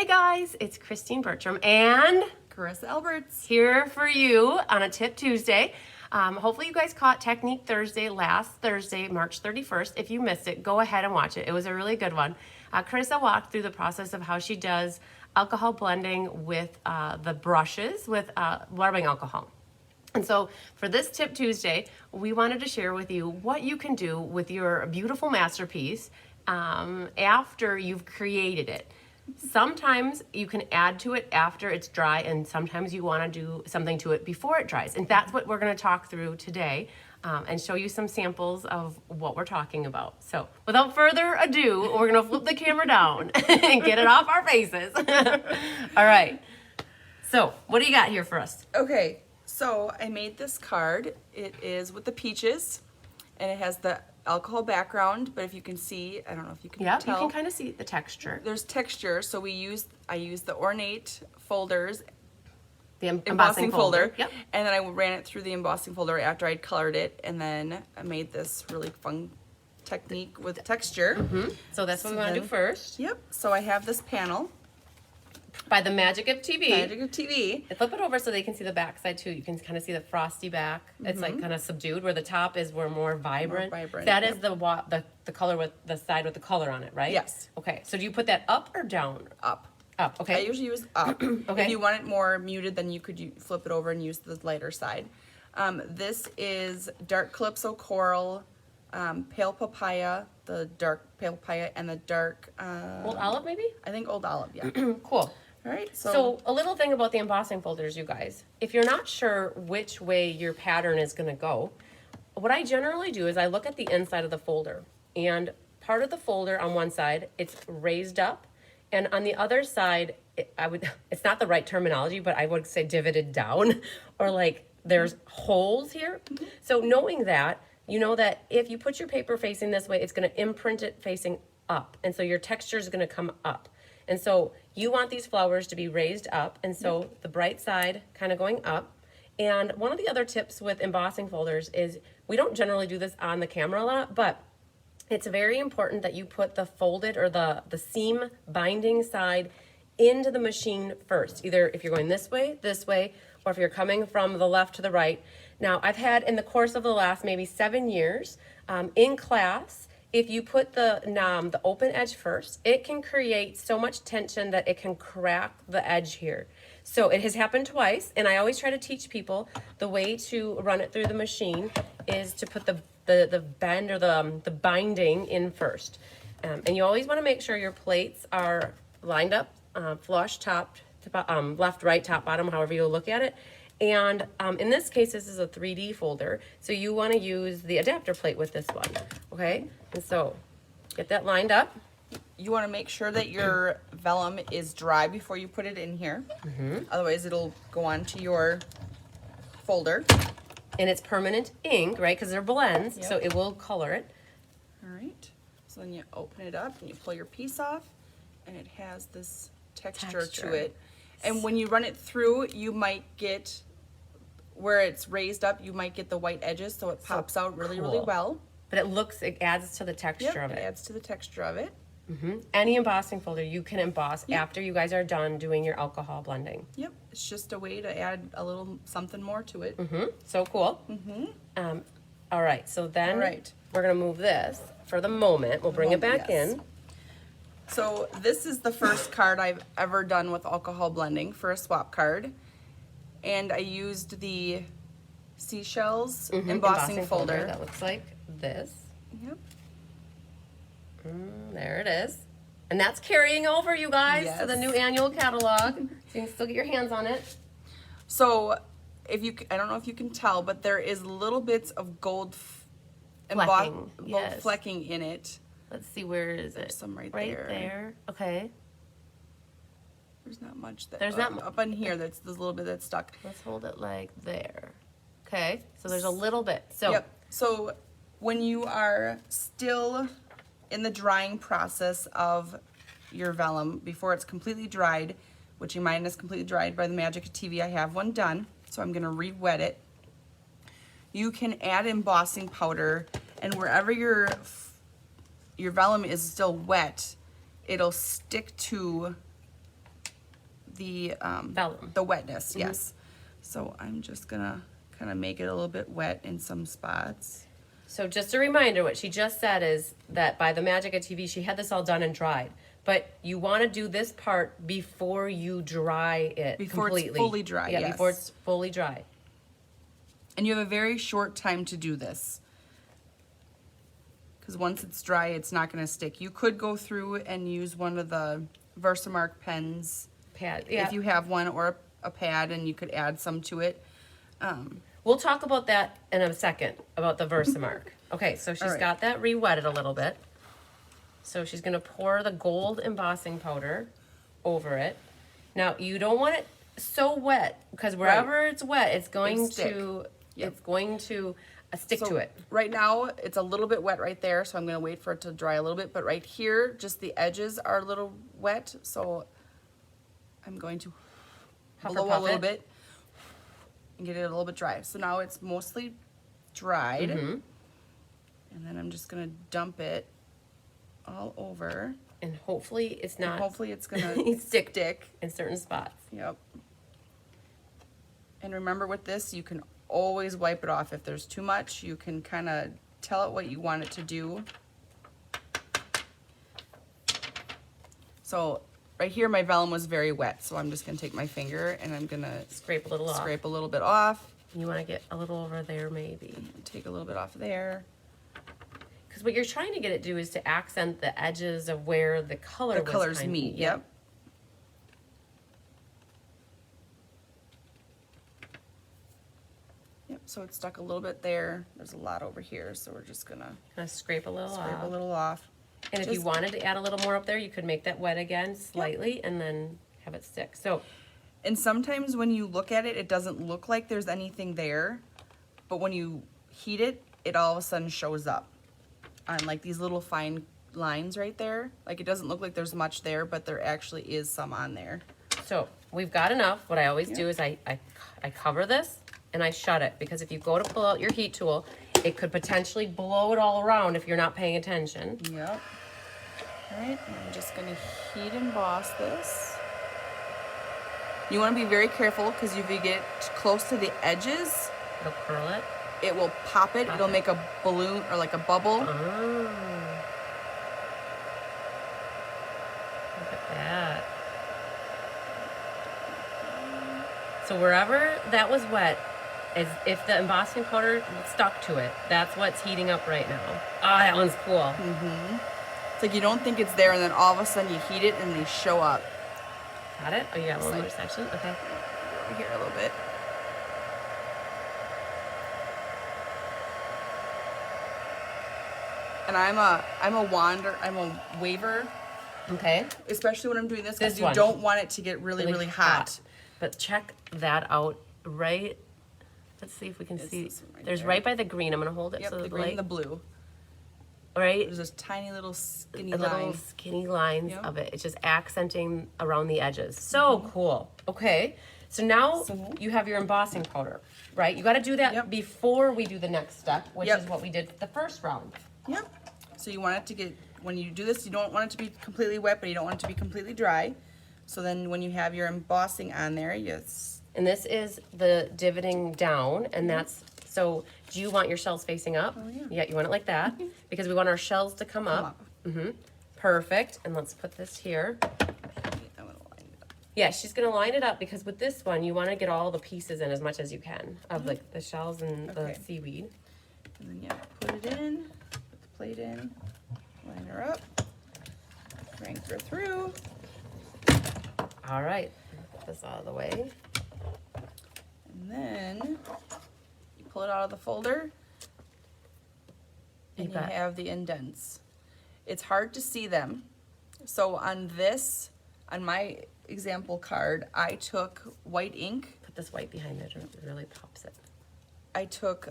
Hey guys, it's Christine Bertram and Carissa Alberts here for you on a Tip Tuesday. Hopefully you guys caught Technique Thursday last Thursday, March 31st. If you missed it, go ahead and watch it. It was a really good one. Carissa walked through the process of how she does alcohol blending with the brushes with rubbing alcohol. And so for this Tip Tuesday, we wanted to share with you what you can do with your beautiful masterpiece after you've created it. Sometimes you can add to it after it's dry, and sometimes you want to do something to it before it dries. And that's what we're going to talk through today and show you some samples of what we're talking about. So without further ado, we're going to flip the camera down and get it off our faces. All right. So what do you got here for us? Okay, so I made this card. It is with the peaches, and it has the alcohol background, but if you can see, I don't know if you can tell. Yeah, you can kind of see the texture. There's texture, so I used the ornate folders, The embossing folder. Yep. And then I ran it through the embossing folder after I'd colored it, and then I made this really fun technique with texture. So that's what we want to do first. Yep, so I have this panel. By the magic of TV. Magic of TV. And flip it over so they can see the back side too. You can kind of see the frosty back. It's like kind of subdued, where the top is more vibrant. That is the color with the side with the color on it, right? Yes. Okay. So do you put that up or down? Up. Up. Okay. I usually use up. Okay. If you want it more muted, then you could flip it over and use the lighter side. This is dark calypso coral, pale papaya, the dark pale papaya, and the dark Old olive, maybe? I think old olive. Yeah. Cool. All right. So a little thing about the embossing folders, you guys. If you're not sure which way your pattern is going to go, what I generally do is I look at the inside of the folder, and part of the folder on one side, it's raised up, and on the other side, it's not the right terminology, but I would say divoted down, or like there's holes here. So knowing that, you know that if you put your paper facing this way, it's going to imprint it facing up, and so your texture is going to come up. And so you want these flowers to be raised up, and so the bright side kind of going up. And one of the other tips with embossing folders is we don't generally do this on the camera a lot, but it's very important that you put the folded or the seam binding side into the machine first, either if you're going this way, or if you're coming from the left to the right. Now, I've had in the course of the last maybe 7 years in class, if you put the open edge first, it can create so much tension that it can crack the edge here. So it has happened twice, and I always try to teach people the way to run it through the machine is to put the bend or the binding in first. And you always want to make sure your plates are lined up, flush, top, left, right, top, bottom, however you look at it. And in this case, this is a 3D folder, so you want to use the adapter plate with this one, okay? And so get that lined up. You want to make sure that your vellum is dry before you put it in here. Otherwise, it'll go onto your folder. And it's permanent ink, right? Because they're blends, so it will color it. All right. So then you open it up and you pull your piece off, and it has this texture to it. And when you run it through, you might get, where it's raised up, you might get the white edges, so it pops out really, really well. But it adds to the texture of it. It adds to the texture of it. Any embossing folder you can emboss after you guys are done doing your alcohol blending. Yep, it's just a way to add a little something more to it. So cool. All right, so then we're gonna move this for the moment. We'll bring it back in. So this is the first card I've ever done with alcohol blending for a swap card. And I used the seashells embossing folder. That looks like this. Yep. There it is. And that's carrying over, you guys, to the new annual catalog. So you can still get your hands on it. So if you, I don't know if you can tell, but there is little bits of gold flecking in it. Let's see, where is it? There's some right there. Right there. Okay. There's not much that there's not up on here. There's a little bit that's stuck. Let's hold it like there. Okay. So there's a little bit. So So when you are still in the drying process of your vellum, before it's completely dried, which mine is completely dried by the magic of TV, I have one done. So I'm gonna re-wet it. You can add embossing powder, and wherever your vellum is still wet, it'll stick to the Vellum. the wetness, yes. So I'm just gonna kind of make it a little bit wet in some spots. So just a reminder, what she just said is that by the magic of TV, she had this all done and dried. But you want to do this part before you dry it Before completely. it's fully dry, Yeah, yes. before it's fully dry. And you have a very short time to do this. Because once it's dry, it's not going to stick. You could go through and use one of the Versamark pens Pad, yeah. if you have one, or a pad, and you could add some to it. We'll talk about that in a second, about the Versamark. Okay, so she's All right. got that re-wetted a little bit. So she's going to pour the gold embossing powder over it. Now, you don't want it so wet, because wherever it's wet, it's going stick. to Yep. it's going to stick So to it. right now, it's a little bit wet right there, so I'm going to wait for it to dry a little bit. But right here, just the edges are a little wet, so I'm going to Puff or blow a puff little it. bit and get it a little bit dry. So now it's mostly dried. Mhm. And then I'm just going to dump it all over. And hopefully it's And not hopefully it's going to stick in certain spots. Yep. And remember with this, you can always wipe it off. If there's too much, you can kind of tell it what you want it to do. So right here, my vellum was very wet, so I'm just going to take my finger and I'm going to Scrape a little off. scrape a little bit off. You want to get a little over there maybe. Take a little bit off there. Because what you're trying to get it to do is to accent the edges of where the color The was colors kind of- meet, yeah. yep. Yep, so it's stuck a little bit there. There's a lot over here, so we're just gonna Kind of scrape a little scrape off. a little off. And if you Just- wanted to add a little more up there, you could make that wet again slightly and then have it stick. So And sometimes when you look at it, it doesn't look like there's anything there, but when you heat it, it all of a sudden shows up on like these little fine lines right there. Like it doesn't look like there's much there, but there actually is some on there. So we've got enough. What I always do is I cover this and I shut it, because if you go to pull out your heat tool, it could potentially blow it all around if you're not paying attention. Yep. All right, and I'm just gonna heat emboss this. You wanna be very careful, because if you get close to the edges, It'll curl it. it will pop it. Pop It'll it. make a balloon or like a bubble. Oh. Look at that. So wherever that was wet, is if the embossing powder stuck to it, that's what's heating up right now. Ah, that one's cool. It's like you don't think it's there, and then all of a sudden you heat it and they show up. Got it? Oh, you got one more like- section? Okay. Over here a little bit. And I'm a waver, Okay. especially when I'm doing this, because This you one. don't want it to get really hot. But check that out right. Let's see if we can It's see. this one right There's there. right by the green. I'm gonna hold it Yep, so the the green light, and the blue. right? There's this tiny little skinny The little line. skinny lines Yep. of it. It's just accenting around the edges. So cool. Okay. So now So- you have your embossing powder, right? You got to do that Yep. before we do the next step, which Yep. is what we did the first round. Yep. So you want it to get, when you do this, you don't want it to be completely wet, but you don't want it to be completely dry. So then when you have your embossing on there, And this is the divoting down, and that's, so do you want your shells facing up? Oh, yeah. Yeah, you want it like that, because we want our shells to come up. Perfect, and let's put this here. I'm gonna line it up. Yeah, she's gonna line it up, because with this one, you wanna get all the pieces in as much as you can, of like the shells and Okay. the seaweed. And then yeah, put it in, put the plate in, line her up, crank her through. All right, put this out of the way. And then you pull it out of the folder, and you got- have the indents. It's hard to see them. So on this, on my example card, I took white ink. Put this white behind it, or it really pops it. I took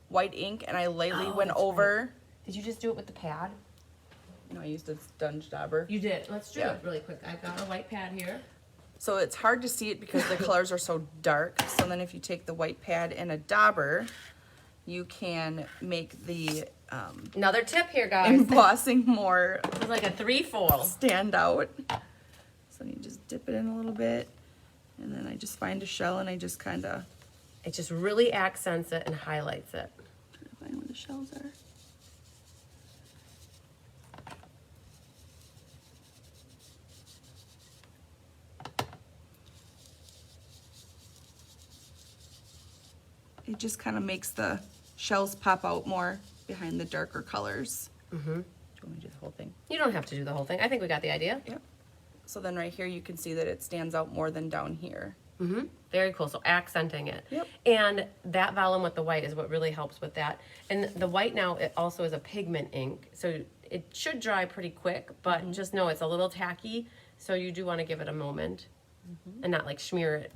white ink and I lightly Oh, went that's over. Did you just do it with the pad? No, I used a sponge dauber. You did. Let's do Yeah. it really quick. I've got a white pad here. So it's hard to see it because the colors are so dark. So then if you take the white pad and a dauber, you can make the Another tip here, guys. embossing more This is like a 3-fold. stand out. So you just dip it in a little bit. And then I just find a shell and I just kind of It just really accents it and highlights it. try to find where the shells are. It just kind of makes the shells pop out more behind the darker colors. Mm-hmm. Do you want me to do the whole thing? You don't have to do the whole thing. I think we got the idea. Yep. So then right here you can see that it stands out more than down here. Mm-hmm. Very cool. So accenting it. Yep. And that vellum with the white is what really helps with that. And the white now, it also is a pigment ink. So it should dry pretty quick, but just know it's a little tacky. So you do want to give it a moment and not like smear it.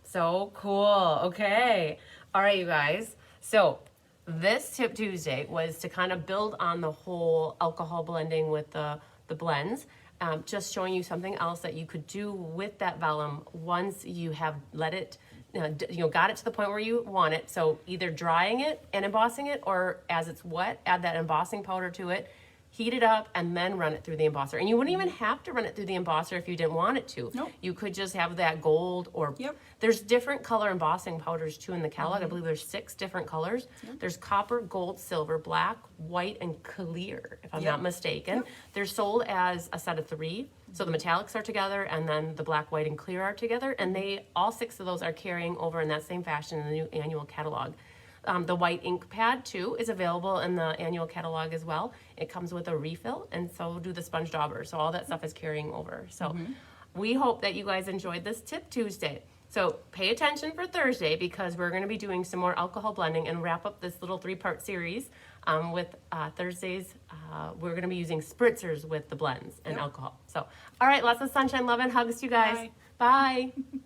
So cool. Okay. All right, you guys. So this Tip Tuesday was to kind of build on the whole alcohol blending with the blends. Just showing you something else that you could do with that vellum once you have let it, got it to the point where you want it. So either drying it and embossing it, or as it's wet, add that embossing powder to it, heat it up, and then run it through the embosser. And you wouldn't even have to run it through the embosser if you didn't want it to. Nope. You could just have that gold or Yep. There's different color embossing powders too in the catalog. I believe there's 6 different colors. There's copper, gold, silver, black, white, and clear, if I'm Yep. not mistaken. They're sold as a set of 3. So the metallics are together, and then the black, white, and clear are together. And all 6 of those are carrying over in that same fashion in the new annual catalog. The white ink pad too is available in the annual catalog as well. It comes with a refill, and so do the sponge daubers. So all that stuff is carrying over. So we hope that you guys enjoyed this Tip Tuesday. So pay attention for Thursday, because we're going to be doing some more alcohol blending and wrap up this little 3-part series with Thursdays. We're going to be using spritzers with the blends and alcohol. So, all right, lots of sunshine, love, and hugs to you guys. Bye. Bye.